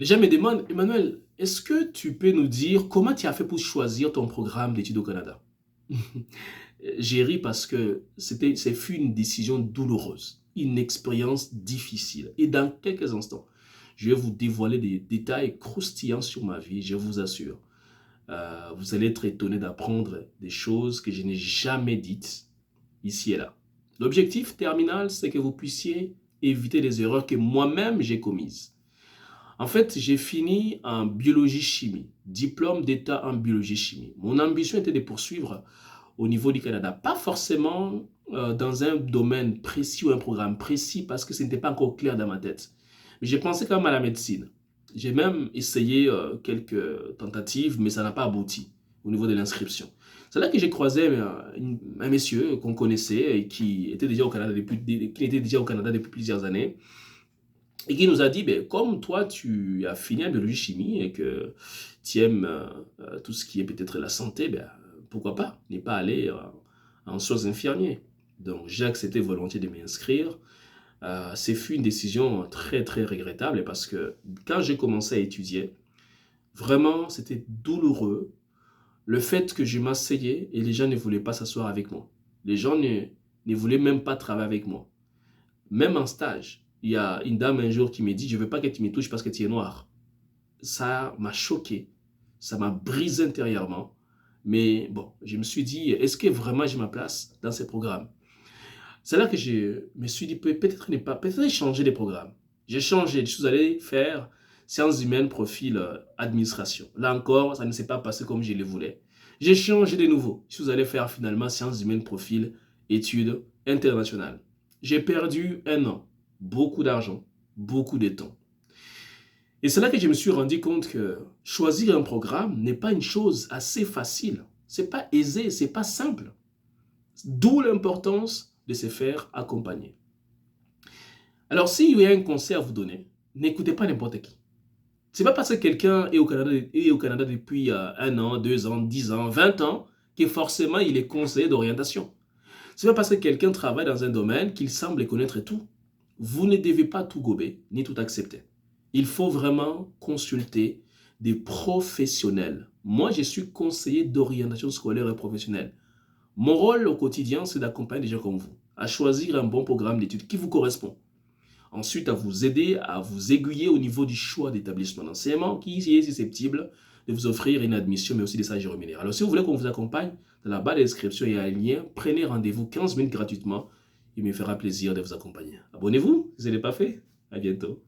Les gens me demandent, Emmanuel, est-ce que tu peux nous dire comment tu as fait pour choisir ton programme d'études au Canada? J'ai ri parce que c'est fut une décision douloureuse, une expérience difficile. Et dans quelques instants, je vais vous dévoiler des détails croustillants sur ma vie, je vous assure. Vous allez être étonné d'apprendre des choses que je n'ai jamais dites ici et là. L'objectif terminal, c'est que vous puissiez éviter les erreurs que moi-même j'ai commises. En fait, j'ai fini en biologie-chimie, diplôme d'état en biologie-chimie. Mon ambition était de poursuivre au niveau du Canada, pas forcément dans un domaine précis ou un programme précis parce que ce n'était pas encore clair dans ma tête. Mais j'ai pensé quand même à la médecine. J'ai même essayé quelques tentatives, mais ça n'a pas abouti au niveau de l'inscription. C'est là que j'ai croisé un monsieur qu'on connaissait et qui était déjà au Canada depuis plusieurs années et qui nous a dit, ben, comme toi, tu as fini en biologie-chimie et que tu aimes tout ce qui est peut-être la santé, ben, pourquoi pas ne pas aller en soins infirmiers. Donc, j'ai accepté volontiers de m'inscrire. C'est fut une décision très, très regrettable parce que quand j'ai commencé à étudier, vraiment, c'était douloureux. Le fait que je m'asseyais et les gens ne voulaient pas s'asseoir avec moi. Les gens ne voulaient même pas travailler avec moi. Même en stage, il y a une dame un jour qui me dit, je ne veux pas que tu me touches parce que tu es noir. Ça m'a choqué, ça m'a brisé intérieurement. Mais bon, je me suis dit, est-ce que vraiment j'ai ma place dans ces programmes? C'est là que je me suis dit, peut-être ne pas, peut-être changer les programmes. J'ai changé, je suis allé faire sciences humaines, profil administration. Là encore, ça ne s'est pas passé comme je le voulais. J'ai changé de nouveau. Je suis allé faire finalement sciences humaines, profil études internationales. J'ai perdu un an, beaucoup d'argent, beaucoup de temps. Et c'est là que je me suis rendu compte que choisir un programme n'est pas une chose assez facile. C'est pas aisé, c'est pas simple. D'où l'importance de se faire accompagner. Alors, s'il y a un conseil à vous donner, n'écoutez pas n'importe qui. C'est pas parce que quelqu'un est au Canada depuis un an, 2 ans, 10 ans, 20 ans que forcément il est conseiller d'orientation. C'est pas parce que quelqu'un travaille dans un domaine qu'il semble connaître tout. Vous ne devez pas tout gober, ni tout accepter. Il faut vraiment consulter des professionnels. Moi, je suis conseiller d'orientation scolaire et professionnelle. Mon rôle au quotidien, c'est d'accompagner des gens comme vous à choisir un bon programme d'études qui vous correspond. Ensuite, à vous aider, à vous aiguiller au niveau du choix d'établissement d'enseignement qui est susceptible de vous offrir une admission, mais aussi des stages rémunérés. Alors, si vous voulez qu'on vous accompagne, dans la barre de description, il y a un lien. Prenez rendez-vous 15 minutes gratuitement. Il me fera plaisir de vous accompagner. Abonnez-vous si ce n'est pas fait. À bientôt.